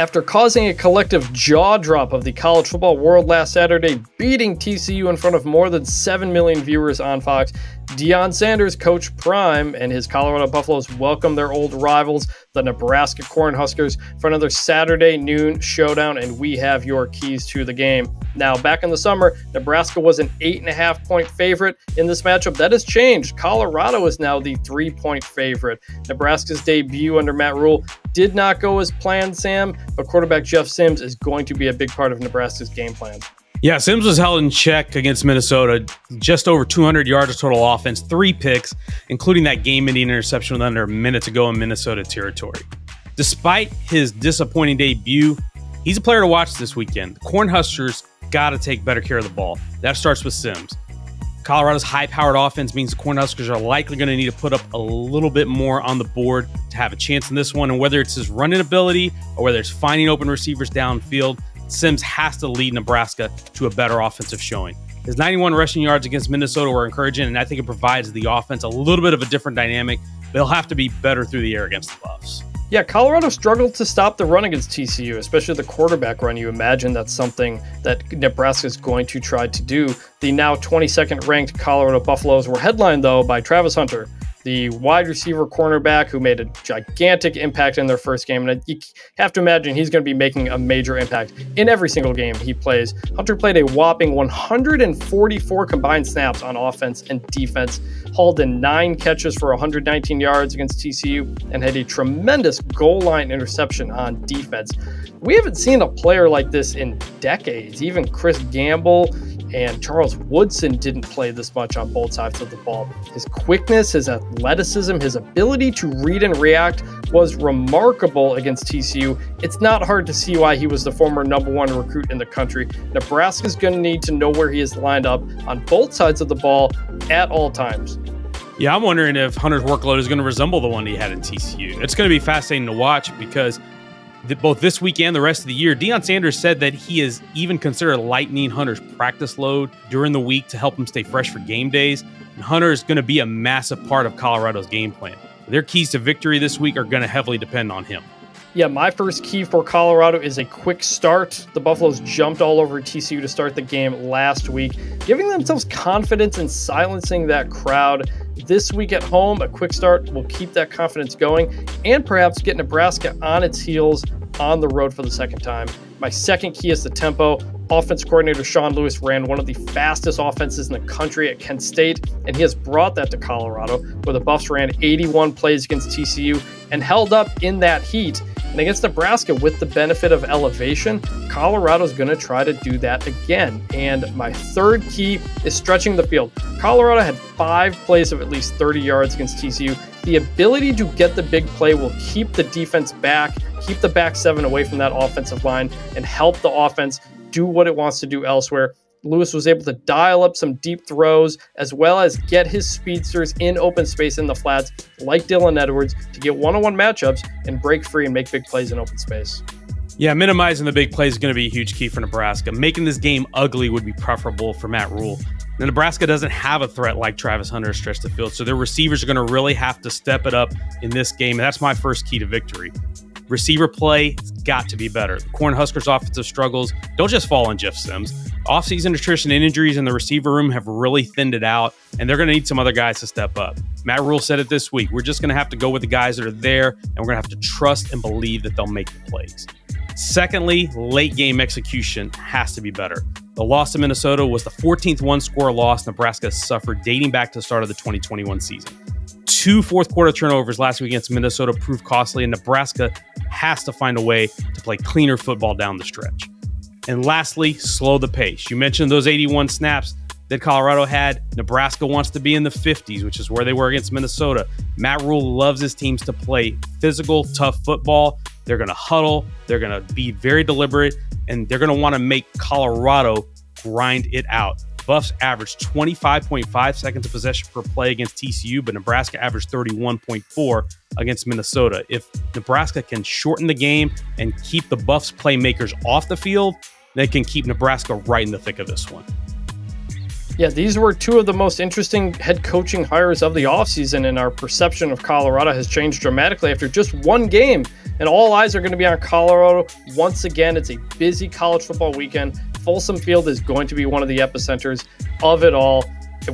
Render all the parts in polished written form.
After causing a collective jaw drop of the college football world last Saturday, beating TCU in front of more than 7 million viewers on Fox, Deion Sanders, Coach Prime, and his Colorado Buffaloes welcome their old rivals, the Nebraska Cornhuskers, for another Saturday noon showdown, and we have your keys to the game. Now, back in the summer, Nebraska was an 8.5-point favorite in this matchup. That has changed. Colorado is now the 3-point favorite. Nebraska's debut under Matt Rule did not go as planned, Sam, but quarterback Jeff Sims is going to be a big part of Nebraska's game plan. Yeah, Sims was held in check against Minnesota, just over 200 yards of total offense, 3 picks, including that game-ending interception with under a minute to go in Minnesota territory. Despite his disappointing debut, he's a player to watch this weekend. The Cornhuskers got to take better care of the ball. That starts with Sims. Colorado's high-powered offense means the Cornhuskers are likely going to need to put up a little bit more on the board to have a chance in this one, and whether it's his running ability or whether it's finding open receivers downfield, Sims has to lead Nebraska to a better offensive showing. His 91 rushing yards against Minnesota were encouraging, and I think it provides the offense a little bit of a different dynamic. They'll have to be better through the air against the Buffs. Yeah, Colorado struggled to stop the run against TCU, especially the quarterback run. You imagine that's something that Nebraska is going to try to do. The now 22nd ranked Colorado Buffaloes were headlined, though, by Travis Hunter, the wide receiver cornerback who made a gigantic impact in their first game. And you have to imagine he's going to be making a major impact in every single game he plays. Hunter played a whopping 144 combined snaps on offense and defense, hauled in 9 catches for 119 yards against TCU, and had a tremendous goal line interception on defense. We haven't seen a player like this in decades. Even Chris Gamble and Charles Woodson didn't play this much on both sides of the ball. His quickness, his athleticism, his ability to read and react was remarkable against TCU. It's not hard to see why he was the former #1 recruit in the country. Nebraska's going to need to know where he is lined up on both sides of the ball at all times. Yeah, I'm wondering if Hunter's workload is going to resemble the one he had in TCU. It's going to be fascinating to watch because both this week and the rest of the year, Deion Sanders said that he has even considered lightening Hunter's practice load during the week to help him stay fresh for game days. And Hunter is going to be a massive part of Colorado's game plan. Their keys to victory this week are going to heavily depend on him. Yeah, my first key for Colorado is a quick start. The Buffaloes jumped all over TCU to start the game last week, giving themselves confidence in silencing that crowd. This week at home, a quick start will keep that confidence going and perhaps get Nebraska on its heels on the road for the second time. My second key is the tempo. Offense coordinator Sean Lewis ran one of the fastest offenses in the country at Kent State, and he has brought that to Colorado, where the Buffs ran 81 plays against TCU and held up in that heat. And against Nebraska, with the benefit of elevation, Colorado's going to try to do that again. And my third key is stretching the field. Colorado had 5 plays of at least 30 yards against TCU. The ability to get the big play will keep the defense back, keep the back 7 away from that offensive line, and help the offense do what it wants to do elsewhere. Lewis was able to dial up some deep throws as well as get his speedsters in open space in the flats like Dylan Edwards to get one-on-one matchups and break free and make big plays in open space. Yeah, minimizing the big plays is going to be a huge key for Nebraska. Making this game ugly would be preferable for Matt Rule. Now, Nebraska doesn't have a threat like Travis Hunter to stretch the field, so their receivers are going to really have to step it up in this game, and that's my first key to victory. Receiver play has got to be better. The Cornhuskers' offensive struggles don't just fall on Jeff Sims. Offseason attrition and injuries in the receiver room have really thinned it out, and they're going to need some other guys to step up. Matt Rule said it this week. We're just going to have to go with the guys that are there, and we're going to have to trust and believe that they'll make the plays. Secondly, late game execution has to be better. The loss to Minnesota was the 14th one-score loss Nebraska has suffered dating back to the start of the 2021 season. 2 fourth-quarter turnovers last week against Minnesota proved costly, and Nebraska has to find a way to play cleaner football down the stretch. And lastly, slow the pace. You mentioned those 81 snaps that Colorado had. Nebraska wants to be in the 50s, which is where they were against Minnesota. Matt Rule loves his teams to play physical, tough football. They're going to huddle. They're going to be very deliberate, and they're going to want to make Colorado grind it out. Buffs averaged 25.5 seconds of possession per play against TCU, but Nebraska averaged 31.4 against Minnesota. If Nebraska can shorten the game and keep the Buffs playmakers off the field, they can keep Nebraska right in the thick of this one. Yeah, these were 2 of the most interesting head coaching hires of the offseason, and our perception of Colorado has changed dramatically after just one game And all eyes are going to be on Colorado. Once again, it's a busy college football weekend. Folsom Field is going to be one of the epicenters of it all,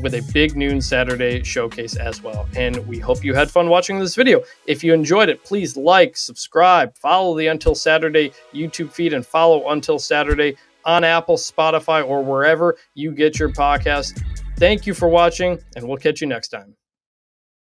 with a big noon Saturday showcase as well. And we hope you had fun watching this video. If you enjoyed it, please like, subscribe, follow the Until Saturday YouTube feed, and follow Until Saturday on Apple, Spotify, or wherever you get your podcast. Thank you for watching, and we'll catch you next time.